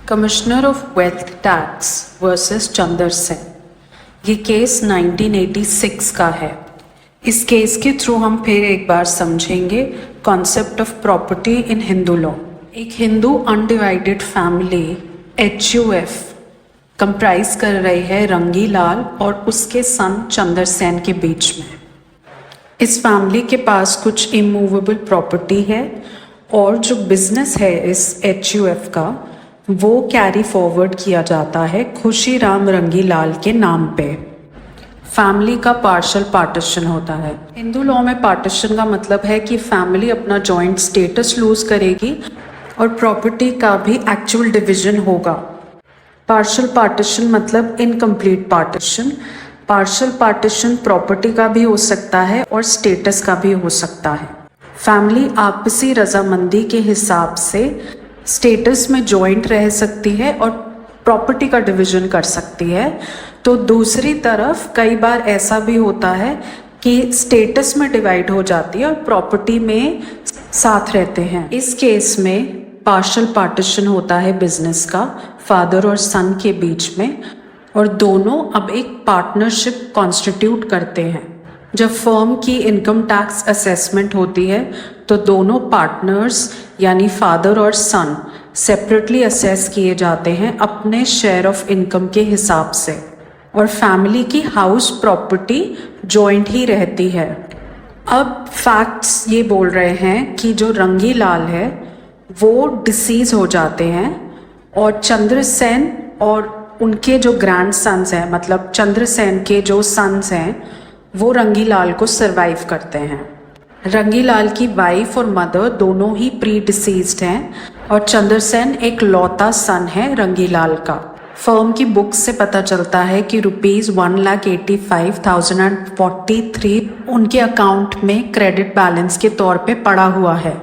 Commissioner of wealth tax versus Chander Sen. ये case 1986 का है। इस केस के थ्रू हम फिर एक बार समझेंगे concept of property in Hindu law. एक Hindu undivided family HUF comprise कर रही है रंगी लाल और उसके सन चंदर सेन के बीच में। इस फैमिली के पास कुछ इमूवेबल प्रॉपर्टी है और जो बिजनेस है इस HUF का वो कैरी फॉरवर्ड किया जाता है खुशी राम रंगी लाल के नाम पे। फैमिली का पार्शल पार्टीशन होता है। हिंदू लॉ में पार्टीशन का मतलब है कि फैमिली अपना जॉइंट स्टेटस लूज करेगी और प्रॉपर्टी का भी एक्चुअल डिवीजन होगा। पार्शल पार्टीशन मतलब incomplete partition. Partial partition property का भी हो सकता है और स्टेटस का भी हो सकता है। फैमिली आपसी रजामंदी के हिसाब से स्टेटस में जॉइंट रह सकती है और प्रॉपर्टी का डिवीजन कर सकती है। तो दूसरी तरफ कई बार ऐसा भी होता है कि स्टेटस में डिवाइड हो जाती है और प्रॉपर्टी में साथ रहते हैं। इस केस में पार्शल पार्टीशन होता है बिजनेस का फादर और सन के बीच में और दोनों अब एक पार्टनरशिप कॉन्स्टिट्यूट करते हैं। जब फर्म की इनकम टैक्स असेसमेंट होती है तो दोनों पार्टनर्स यानी फादर और सन सेपरेटली असेस किए जाते हैं अपने शेयर ऑफ इनकम के हिसाब से और फैमिली की हाउस प्रॉपर्टी जॉइंट ही रहती है। अब फैक्ट्स ये बोल रहे हैं कि जो रंगी लाल है वो डिसीज हो जाते हैं और चंद्र सेन और उनके जो ग्रैंड सन्स हैं मतलब चंद्र सेन के जो सन्स हैं वो रंगी लाल को सरवाइव करते हैं। रंगी लाल की वाइफ और मदर दोनों ही प्री डिसीज्ड हैं और चंद्र सेन एक लौता सन है रंगी लाल का। फर्म की बुक से पता चलता है कि ₹1,85,043 उनके अकाउंट में क्रेडिट बैलेंस के तौर पे पड़ा हुआ है।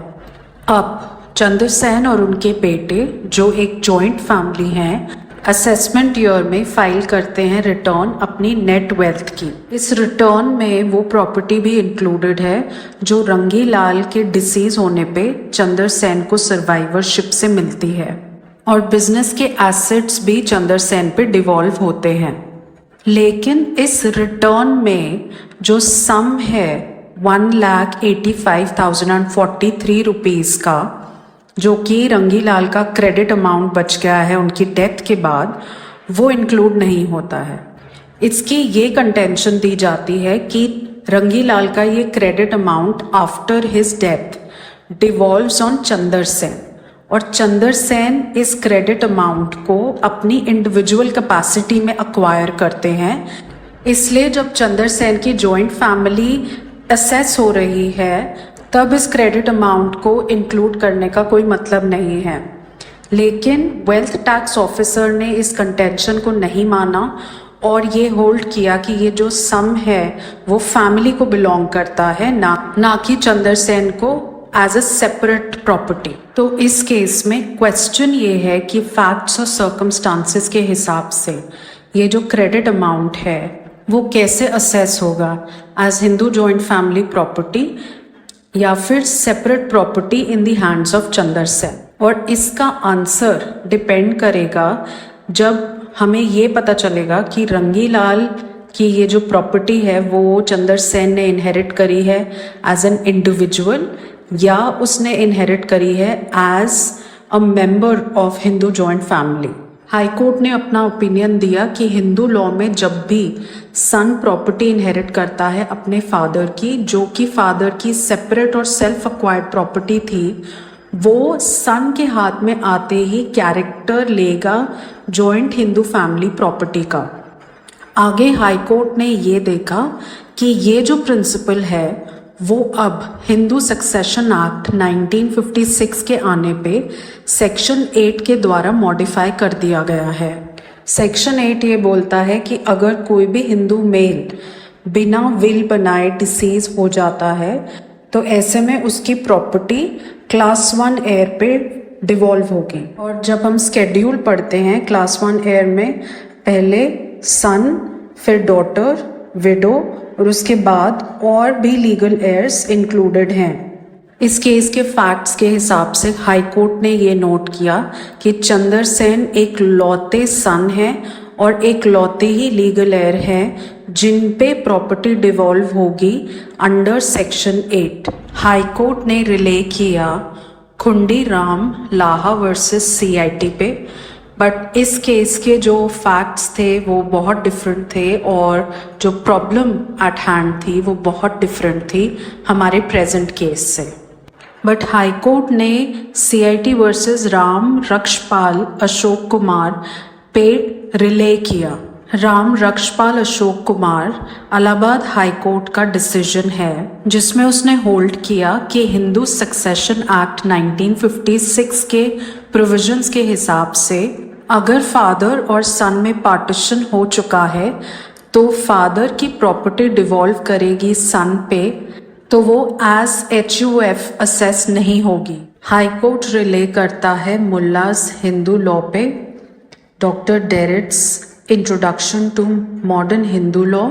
अब चंद्र सेन और उनके बेटे जो एक जॉइंट फैमिली हैं असेसमेंट ईयर में फाइल करते हैं रिटर्न अपनी नेट वेल्थ की। इस रिटर्न में वो प्रॉपर्टी भी इंक्लूडेड है जो रंगी लाल के डिसीज होने पे चंद्र सेन को सर्वाइवरशिप से मिलती है और बिजनेस के एसेट्स भी चंद्र सेन पे डिवॉल्व होते हैं। लेकिन इस रिटर्न में जो सम है ₹1,85,043 का जो कि रंगी लाल का क्रेडिट अमाउंट बच गया है उनकी डेथ के बाद वो इंक्लूड नहीं होता है। इसकी ये कंटेंशन दी जाती है कि रंगी लाल का ये credit amount after his death devolves on Chandar Sen और चंदर सेन इस क्रेडिट अमाउंट को अपनी इंडिविजुअल कैपेसिटी में अक्वायर करते हैं। इसलिए जब चंदर सेन की जॉइंट फैमिली असेस हो रही है तब इस क्रेडिट अमाउंट को इंक्लूड करने का कोई मतलब नहीं है। लेकिन वेल्थ टैक्स ऑफिसर ने इस कंटेंशन को नहीं माना और ये होल्ड किया कि ये जो सम है वो फैमिली को बिलोंग करता है ना कि चंदर सेन को एज अ सेपरेट प्रॉपर्टी। तो इस केस में क्वेश्चन ये है कि फैक्ट्स और सर्कमस्टांसेस के हिसाब से ये जो क्रेडिट अमाउंट है वो कैसे असेस होगा as Hindu joint family property या फिर separate property in the hands of Chander Sen. और इसका आंसर डिपेंड करेगा जब हमें ये पता चलेगा कि रंगी लाल की ये जो प्रॉपर्टी है वो चंदर सेन ने इनहेरिट करी है एज एन इंडिविजुअल या उसने इनहेरिट करी है as a member of Hindu joint family. High court ने अपना ओपिनियन दिया कि हिंदू लॉ में जब भी सन प्रॉपर्टी इनहेरिट करता है अपने फादर की जो कि फादर की सेपरेट और सेल्फ अक्वायर्ड प्रॉपर्टी थी वो सन के हाथ में आते ही कैरेक्टर लेगा जॉइंट हिंदू फैमिली प्रॉपर्टी का। आगे हाई कोर्ट ने ये देखा कि ये जो प्रिंसिपल है वो अब हिंदू सक्सेशन एक्ट 1956 के आने पे सेक्शन 8 के द्वारा मॉडिफाई कर दिया गया है। सेक्शन 8 ये बोलता है कि अगर कोई भी हिंदू मेल बिना विल बनाए डिसीज हो जाता है तो ऐसे में उसकी प्रॉपर्टी क्लास 1 एयर पे डिवॉल्व होगी। और जब हम स्केड्यूल पढ़ते हैं क्लास 1 एयर में पहले सन फिर डॉटर विडो और उसके बाद और भी लीगल एयर्स इंक्लूडेड हैं। इस केस के फैक्ट्स के हिसाब से हाई कोर्ट ने ये नोट किया कि चंदर सेन एक लौते सन है और एक लौते ही लीगल हेयर हैं जिन पे प्रॉपर्टी डिवॉल्व होगी अंडर सेक्शन 8। हाई कोर्ट ने रिले किया खुंडी राम लाहा वर्सेस सीआईटी पे, बट इस केस के जो फैक्ट्स थे वो बहुत डिफरेंट थे और जो प्रॉब्लम एट हैंड थी वो बहुत डिफरेंट थी हमारे प्रेजेंट केस से। बट हाई कोर्ट ने सीआईटी वर्सेस राम रक्षपाल अशोक कुमार पे रिले किया। राम रक्षपाल अशोक कुमार इलाहाबाद हाई कोर्ट का डिसीजन है जिसमें उसने होल्ड किया कि हिंदू सक्सेशन एक्ट 1956 के प्रोविजंस के हिसाब से अगर फादर और सन में पार्टीशन हो चुका है तो फादर की प्रॉपर्टी डिवॉल्व करेगी सन पे, तो वो एज HUF असेस नहीं होगी। हाई कोर्ट रिले करता है मुल्लाज हिंदू लॉ पे, doctor Derrett's introduction to modern Hindu law,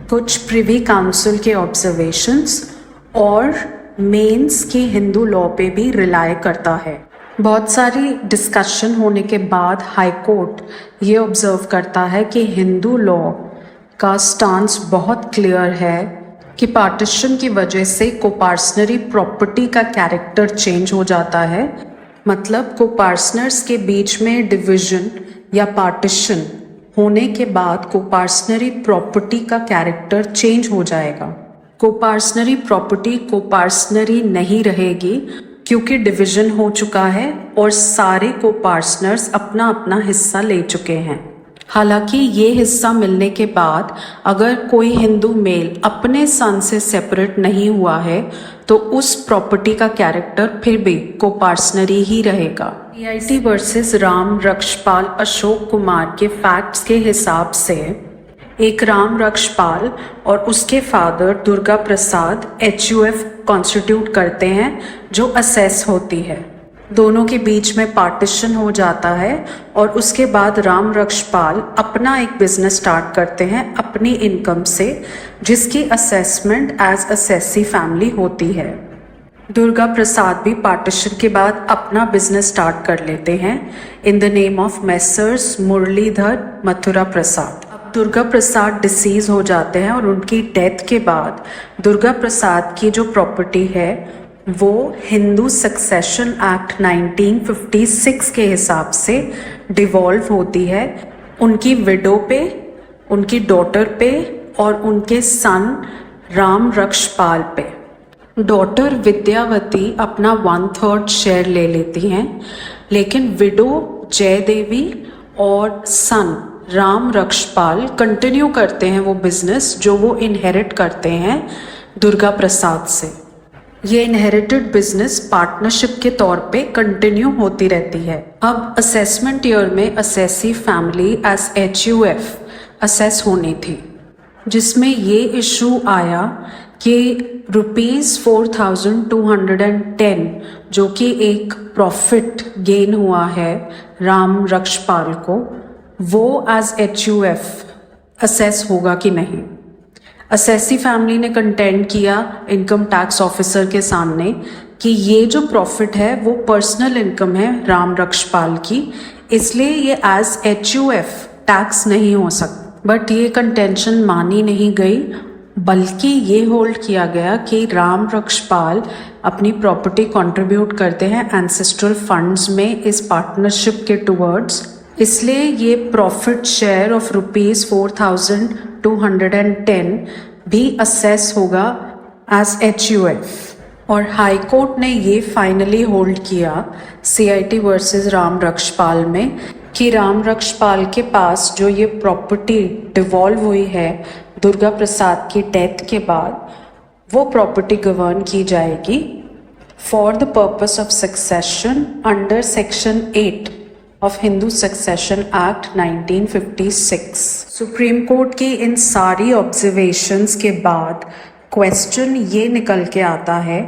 कुछ प्रिवी काउंसिल के ऑब्जर्वेशंस और मेंस की हिंदू लॉ पे भी रिलाय करता है। बहुत सारी डिस्कशन होने के बाद हाई कोर्ट ये ऑब्जर्व करता है कि हिंदू लॉ का स्टांस बहुत क्लियर है कि पार्टीशन की वजह से कोपार्सनरी प्रॉपर्टी का कैरेक्टर चेंज हो जाता है। मतलब कोपार्सनर्स के बीच में डिवीजन या पार्टीशन होने के बाद कोपार्सनरी प्रॉपर्टी का कैरेक्टर चेंज हो जाएगा। कोपार्सनरी प्रॉपर्टी कोपार्सनरी नहीं रहेगी क्योंकि डिवीजन हो चुका है और सारे कोपार्सनर्स अपना अपना हिस्सा ले चुके हैं। हालांकि ये हिस्सा मिलने के बाद अगर कोई हिंदू मेल अपने सन से सेपरेट नहीं हुआ है तो उस प्रॉपर्टी का कैरेक्टर फिर भी कोपार्सनरी ही रहेगा। सीआईटी वर्सेस राम रक्षपाल अशोक कुमार के फैक्ट्स के हिसाब से एक राम रक्षपाल और उसके father Durga Prasad HUF constitute करते हैं जो असेस होती है। दोनों के बीच में पार्टीशन हो जाता है और उसके बाद राम रक्षपाल अपना एक बिजनेस स्टार्ट करते हैं अपनी इनकम से जिसकी असेसमेंट एज असेसी फैमिली होती है। दुर्गा प्रसाद भी पार्टीशन के बाद अपना बिजनेस स्टार्ट कर लेते हैं in the name of Messrs Murlidhar Mathura Prasad. अब दुर्गा प्रसाद डिसीज हो जाते हैं और उनकी डेथ के बाद दुर्गा प्रसाद की जो प्रॉपर्टी है वो हिंदू सक्सेशन एक्ट 1956 के हिसाब से डिवॉल्व होती है उनकी विडो पे, उनकी डॉटर पे और उनके सन राम रक्षपाल पे। डॉटर विद्यावती अपना 1/3 शेयर ले लेती हैं, लेकिन विडो जयदेवी और सन राम रक्षपाल कंटिन्यू करते हैं वो बिजनेस जो वो इनहेरिट करते हैं दुर्गा प्रसाद से। ये इनहेरिटेड बिजनेस पार्टनरशिप के तौर पे कंटिन्यू होती रहती है। अब असेसमेंट ईयर में assessee family as HUF assess होनी थी जिसमें ये इशू आया कि ₹4,210 जो कि एक प्रॉफिट गेन हुआ है राम रक्षपाल को, वो एज HUF असेस होगा कि नहीं। असेसी फैमिली ने कंटेंड किया इनकम टैक्स ऑफिसर के सामने कि ये जो प्रॉफिट है वो पर्सनल इनकम है राम रक्षपाल की, इसलिए ये एज HUF टैक्स नहीं हो सकता। बट ये कंटेंशन मानी नहीं गई, बल्कि ये होल्ड किया गया कि राम रक्षपाल अपनी प्रॉपर्टी कंट्रीब्यूट करते हैं एंसेस्ट्रल फंड्स में इस पार्टनरशिप के टुवर्ड्स, इसलिए ये प्रॉफिट शेयर ऑफ ₹4,210 भी असेस होगा एज HUF। और हाई कोर्ट ने ये फाइनली होल्ड किया CIT वर्सेस राम रक्षपाल में कि राम रक्षपाल के पास जो ये प्रॉपर्टी डिवॉल्व हुई है दुर्गा प्रसाद की डेथ के बाद, वो प्रॉपर्टी गवर्न की जाएगी for the purpose of succession under section 8 of Hindu succession act 1956। Supreme court की इन सारी ऑब्जर्वेशंस के बाद क्वेश्चन ये निकल के आता है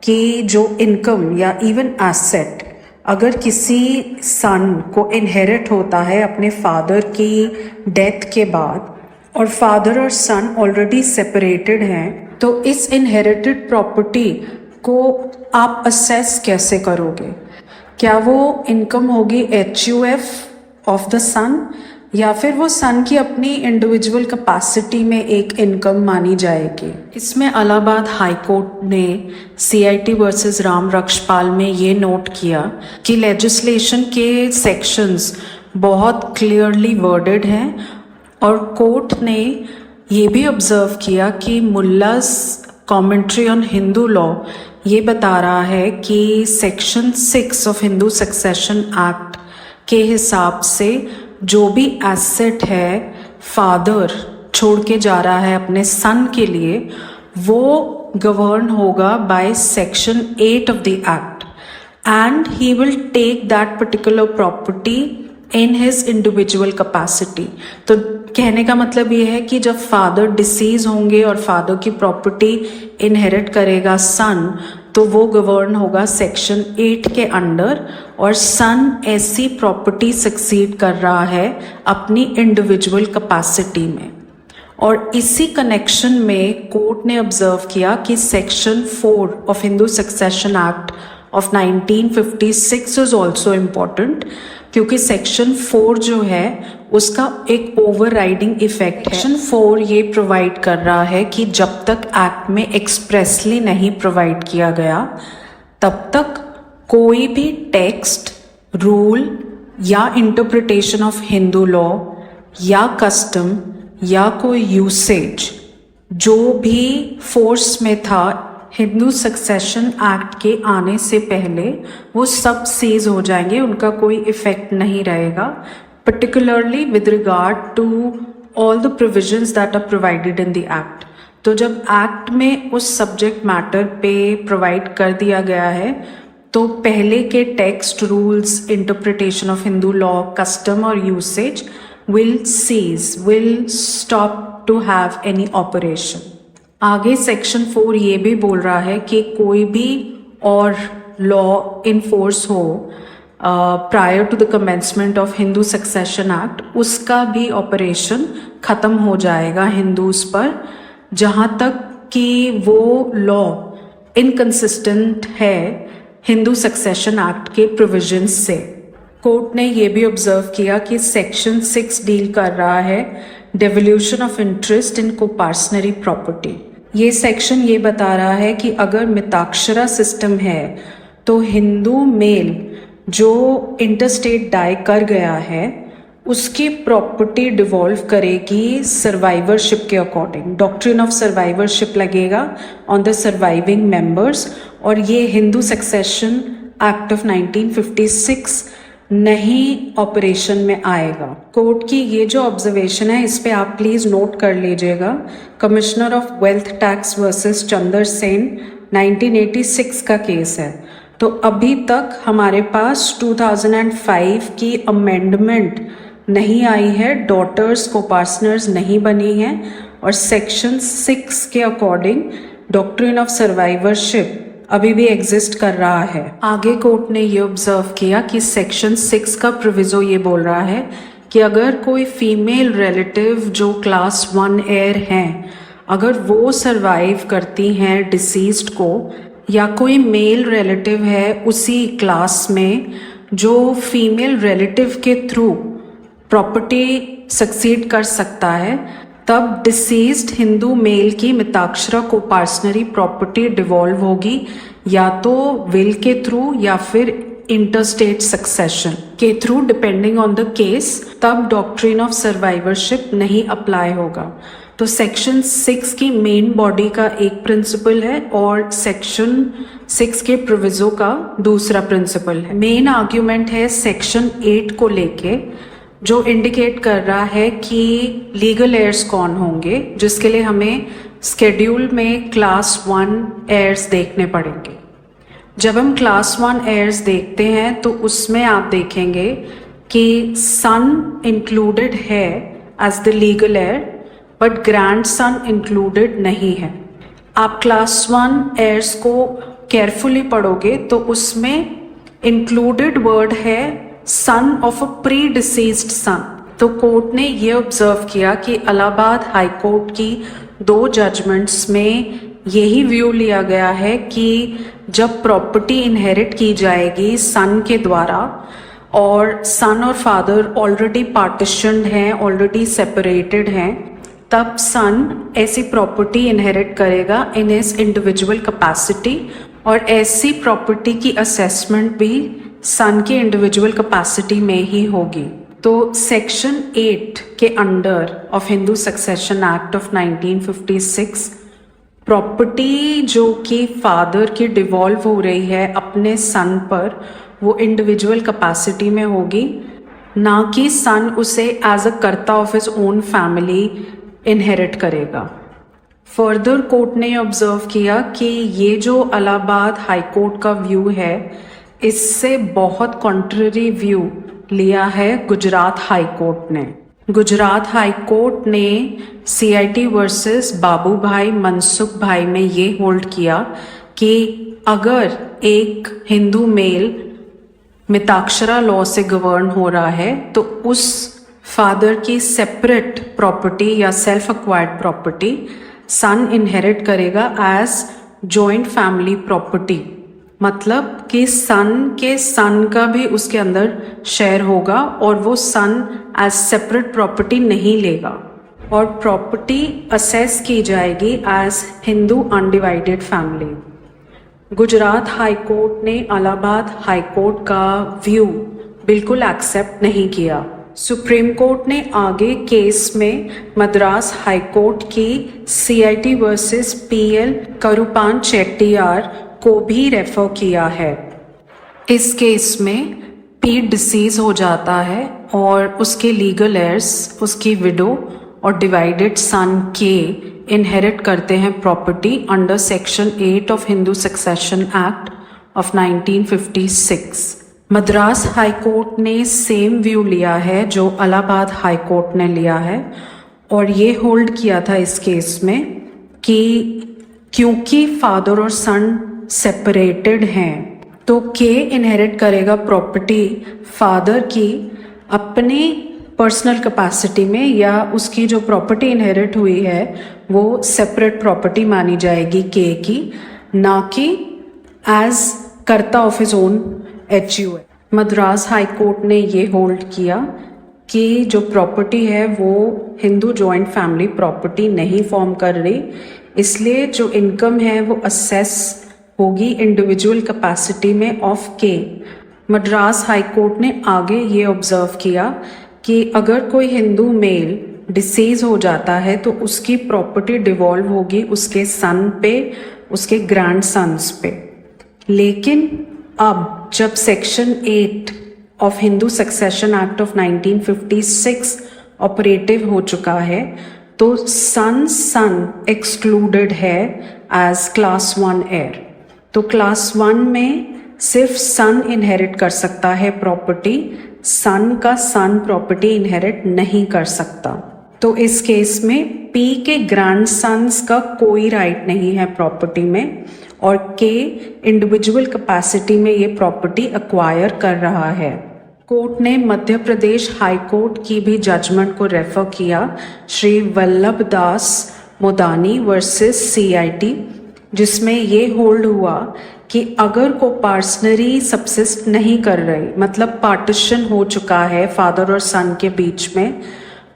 कि जो इनकम या इवन एसेट अगर किसी सन को इनहेरिट होता है अपने फादर की डेथ के बाद और फादर और सन ऑलरेडी सेपरेटेड हैं, तो इस इनहेरिटेड प्रॉपर्टी को आप असेस कैसे करोगे? क्या वो इनकम होगी HUF ऑफ द सन, या फिर वो सन की अपनी इंडिविजुअल कैपेसिटी में एक इनकम मानी जाएगी? इसमें इलाहाबाद हाई कोर्ट ने CIT वर्सेस राम रक्षपाल में ये नोट किया कि लेजिस्लेशन के सेक्शंस बहुत क्लियरली वर्डेड हैं, और कोर्ट ने ये भी ऑब्जर्व किया कि मुल्लास कमेंट्री ऑन हिंदू लॉ ये बता रहा है कि section 6 of Hindu succession act के हिसाब से जो भी एसेट है फादर छोड़ के जा रहा है अपने सन के लिए, वो गवर्न होगा by section 8 of the act, and he will take that particular property in his individual capacity. तो कहने का मतलब ये है कि जब फादर डिसीज होंगे और फादर की प्रॉपर्टी इनहेरिट करेगा सन, तो वो गवर्न होगा सेक्शन 8 के अंडर, और सन ऐसी प्रॉपर्टी सक्सीड कर रहा है अपनी इंडिविजुअल कैपेसिटी में। और इसी कनेक्शन में कोर्ट ने ऑब्जर्व किया कि section 4 of Hindu succession act of 1956 is also important, क्योंकि सेक्शन 4 जो है उसका एक ओवरराइडिंग इफेक्ट है। सेक्शन 4 ये प्रोवाइड कर रहा है कि जब तक एक्ट में एक्सप्रेसली नहीं प्रोवाइड किया गया तब तक कोई भी टेक्स्ट, रूल या इंटरप्रिटेशन ऑफ हिंदू लॉ या कस्टम या कोई यूसेज जो भी फोर्स में था हिंदू सक्सेशन एक्ट के आने से पहले, वो सब सीज हो जाएंगे, उनका कोई इफेक्ट नहीं रहेगा, particularly with regard to all the provisions that are provided in the act। तो जब एक्ट में उस सब्जेक्ट मैटर पे प्रोवाइड कर दिया गया है तो पहले के text, rules, interpretation of Hindu law, custom और usage will cease, will stop to have any operation। आगे सेक्शन 4 ये भी बोल रहा है कि कोई भी और लॉ इन फोर्स हो prior to the commencement of Hindu succession act, उसका भी ऑपरेशन ख़त्म हो जाएगा हिंदूज पर, जहाँ तक कि वो लॉ इनकंसिस्टेंट है हिंदू सक्सेशन एक्ट के प्रोविजंस से। कोर्ट ने ये भी ऑब्जर्व किया कि सेक्शन 6 डील कर रहा है devolution of interest in coparcenary property. ये सेक्शन ये बता रहा है कि अगर मिताक्षरा सिस्टम है तो हिंदू मेल जो इंटरस्टेट डाई कर गया है उसकी प्रॉपर्टी डिवॉल्व करेगी सर्वाइवरशिप के अकॉर्डिंग। डॉक्ट्रिन ऑफ सर्वाइवरशिप लगेगा ऑन द सर्वाइविंग मेंबर्स, और ये हिंदू सक्सेशन एक्ट ऑफ 1956 नहीं ऑपरेशन में आएगा। कोर्ट की ये जो ऑब्जर्वेशन है इस पे आप प्लीज नोट कर लीजिएगा। Commissioner of wealth tax versus Chander Sen 1986 का केस है। तो अभी तक हमारे पास 2005 की अमेंडमेंट नहीं आई है, डॉटर्स कोपार्सनर्स नहीं बनी हैं, और सेक्शन 6 के अकॉर्डिंग डॉक्ट्रिन ऑफ सर्वाइवरशिप अभी भी एग्जिस्ट कर रहा है। आगे कोर्ट ने ये ऑब्जर्व किया कि सेक्शन 6 का प्रोविजो ये बोल रहा है कि अगर कोई फीमेल रिलेटिव जो क्लास 1 हेयर हैं, अगर वो सरवाइव करती हैं डिसीज्ड को, या कोई मेल रिलेटिव है उसी क्लास में जो फीमेल रिलेटिव के थ्रू प्रॉपर्टी सक्सीड कर सकता है, तब डिसीज्ड हिंदू मेल की मिताक्षरा को पार्सनरी प्रॉपर्टी डिवॉल्व होगी, या तो विल के थ्रू या फिर इंटरस्टेट सक्सेशन के through, depending on the case. तब डॉक्ट्रिन ऑफ सर्वाइवरशिप नहीं अप्लाई होगा। तो सेक्शन 6 की मेन बॉडी का एक प्रिंसिपल है और सेक्शन 6 के प्रोविजो का दूसरा प्रिंसिपल है। मेन आर्ग्यूमेंट है सेक्शन 8 को लेके, जो इंडिकेट कर रहा है कि लीगल एयर्स कौन होंगे, जिसके लिए हमें स्केड्यूल में क्लास 1 एयर्स देखने पड़ेंगे। जब हम क्लास 1 एयर्स देखते हैं तो उसमें आप देखेंगे कि सन इंक्लूडेड है as the legal heir, but grandson included नहीं है। आप क्लास 1 एयर्स को केयरफुली पढ़ोगे तो उसमें इंक्लूडेड वर्ड है son of a predeceased son. तो कोर्ट ने ये ऑब्जर्व किया कि इलाहाबाद हाई कोर्ट की 2 जजमेंट्स में यही व्यू लिया गया है कि जब प्रॉपर्टी इनहेरिट की जाएगी सन के द्वारा और सन और फादर ऑलरेडी पार्टीशन्ड हैं, ऑलरेडी सेपरेटेड हैं, तब सन ऐसी प्रॉपर्टी इनहेरिट करेगा इन हिज इंडिविजुअल कैपेसिटी और ऐसी प्रॉपर्टी की असेसमेंट भी सन के इंडिविजुअल कैपेसिटी में ही होगी। तो सेक्शन 8 के under of Hindu succession act of 1956 property जो कि फादर की डिवॉल्व हो रही है अपने सन पर, वो इंडिविजुअल कैपेसिटी में होगी, ना कि सन उसे एज अ कर्ता of his own family inherit करेगा। फर्दर कोर्ट ने ऑब्जर्व किया कि ये जो इलाहाबाद हाई कोर्ट का व्यू है इससे बहुत कॉन्ट्ररी व्यू लिया है गुजरात हाई कोर्ट ने। गुजरात हाई कोर्ट ने CIT वर्सेस बाबू भाई मनसुख भाई में ये होल्ड किया कि अगर एक हिंदू मेल मिताक्षरा लॉ से गवर्न हो रहा है तो उस फादर की सेपरेट प्रॉपर्टी या सेल्फ एक्वायर्ड प्रॉपर्टी सन इनहेरिट करेगा एज जॉइंट फैमिली प्रॉपर्टी, मतलब कि सन का भी उसके अंदर शेयर होगा और वो सन एज सेपरेट प्रॉपर्टी नहीं लेगा और प्रॉपर्टी असेस की जाएगी as Hindu undivided family. Gujarat high court ने इलाहाबाद हाई कोर्ट का व्यू बिल्कुल एक्सेप्ट नहीं किया। सुप्रीम कोर्ट ने आगे केस में मद्रास हाई कोर्ट की CIT versus PL Karuppan Chettiar को भी रेफर किया है। इस केस में P डिसीज हो जाता है और उसके लीगल एयर्स, उसकी विडो और डिवाइडेड सन के इनहेरिट करते हैं property under section 8 of Hindu succession act of 1956। Madras high court ने सेम व्यू लिया है जो इलाहाबाद हाई कोर्ट ने लिया है और ये होल्ड किया था इस केस में कि क्योंकि फादर और सन सेपरेटेड हैं तो के इनहेरिट करेगा प्रॉपर्टी फादर की अपने पर्सनल कैपेसिटी में, या उसकी जो प्रॉपर्टी इनहेरिट हुई है वो सेपरेट प्रॉपर्टी मानी जाएगी के की, ना कि एज कर्ता of his own HUA। Madras high court ने ये होल्ड किया कि जो प्रॉपर्टी है वो हिंदू जॉइंट फैमिली प्रॉपर्टी नहीं फॉर्म कर रही, इसलिए जो इनकम है वो असेस होगी इंडिविजुअल कैपेसिटी में ऑफ के। मद्रास हाई कोर्ट ने आगे ये ऑब्जर्व किया कि अगर कोई हिंदू मेल डिसीज हो जाता है तो उसकी प्रॉपर्टी डिवॉल्व होगी उसके सन पे, उसके ग्रैंड सन्स पे। लेकिन अब जब section 8 of Hindu succession act of 1956 operative हो चुका है तो सन एक्सक्लूडेड है एज क्लास 1 एयर। तो क्लास 1 में सिर्फ सन इनहेरिट कर सकता है प्रॉपर्टी, सन का सन प्रॉपर्टी इनहेरिट नहीं कर सकता। तो इस केस में पी के ग्रैंड सन्स का कोई राइट नहीं है प्रॉपर्टी में और के इंडिविजुअल कैपेसिटी में ये प्रॉपर्टी एक्वायर कर रहा है। कोर्ट ने मध्य प्रदेश हाई कोर्ट की भी जजमेंट को रेफर किया, श्री वल्लभ दास मोदानी वर्सेस CIT, जिसमें ये होल्ड हुआ कि अगर को पार्सनरी सबसिस्ट नहीं कर रही, मतलब पार्टीशन हो चुका है फादर और सन के बीच में,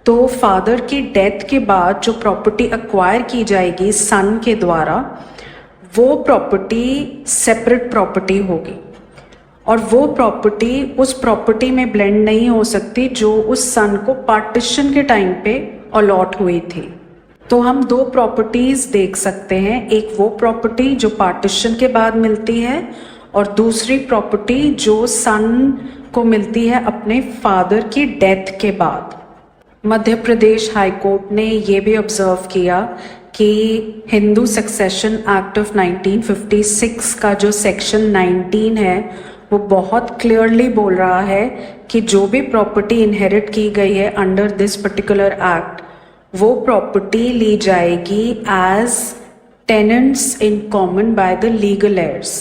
तो फादर की डेथ के बाद जो प्रॉपर्टी एक्वायर की जाएगी सन के द्वारा वो प्रॉपर्टी सेपरेट प्रॉपर्टी होगी और वो प्रॉपर्टी उस प्रॉपर्टी में ब्लेंड नहीं हो सकती जो उस सन को पार्टीशन के टाइम पे अलॉट हुई थी। तो हम दो प्रॉपर्टीज देख सकते हैं, एक वो प्रॉपर्टी जो पार्टीशन के बाद मिलती है और दूसरी प्रॉपर्टी जो सन को मिलती है अपने फादर की डेथ के बाद। मध्य प्रदेश हाई कोर्ट ने ये भी ऑब्जर्व किया कि हिंदू सक्सेशन एक्ट ऑफ 1956 का जो सेक्शन 19 है वो बहुत क्लियरली बोल रहा है कि जो भी प्रॉपर्टी इनहेरिट की गई है अंडर दिस पर्टिकुलर एक्ट वो प्रॉपर्टी ली जाएगी as tenants in common by the legal heirs.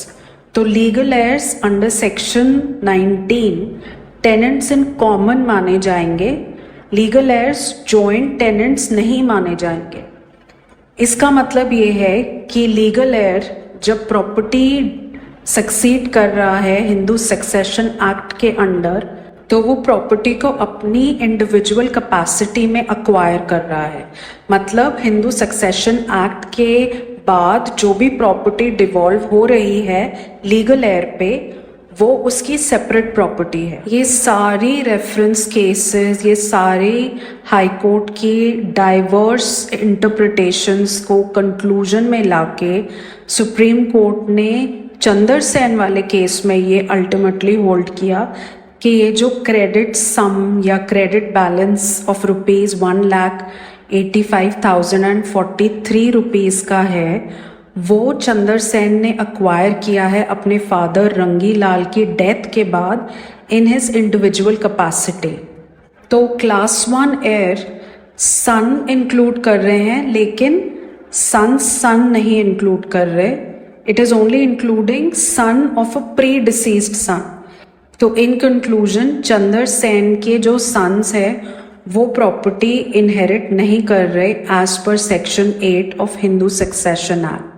तो legal heirs under section 19 tenants in common माने जाएंगे, लीगल एयर्स जॉइंट टेनेंट्स नहीं माने जाएंगे। इसका मतलब ये है कि लीगल हेयर जब प्रॉपर्टी सक्सीड कर रहा है हिंदू सक्सेशन एक्ट के अंडर, तो वो प्रॉपर्टी को अपनी इंडिविजुअल कैपेसिटी में अक्वायर कर रहा है। मतलब हिंदू सक्सेशन एक्ट के बाद जो भी प्रॉपर्टी डिवॉल्व हो रही है लीगल हेयर पे, वो उसकी सेपरेट प्रॉपर्टी है। ये सारी रेफरेंस केसेस, ये सारी हाई कोर्ट की डाइवर्स इंटरप्रिटेशंस को कंक्लूजन में लाके सुप्रीम कोर्ट ने चंदर सेन वाले केस में ये अल्टीमेटली होल्ड किया कि ये जो क्रेडिट सम या क्रेडिट बैलेंस ऑफ ₹1,85,043 का है, वो चंदर सेन ने अक्वायर किया है अपने फादर रंगी लाल की डेथ के बाद इन हिज इंडिविजुअल कैपेसिटी। तो क्लास 1 हेयर सन इंक्लूड कर रहे हैं, लेकिन सन नहीं इंक्लूड कर रहे। It is only including son of a predeceased son. तो इन कंक्लूजन चंदर सेन के जो सन्स है वो प्रॉपर्टी इनहेरिट नहीं कर रहे एज पर section 8 of Hindu succession act.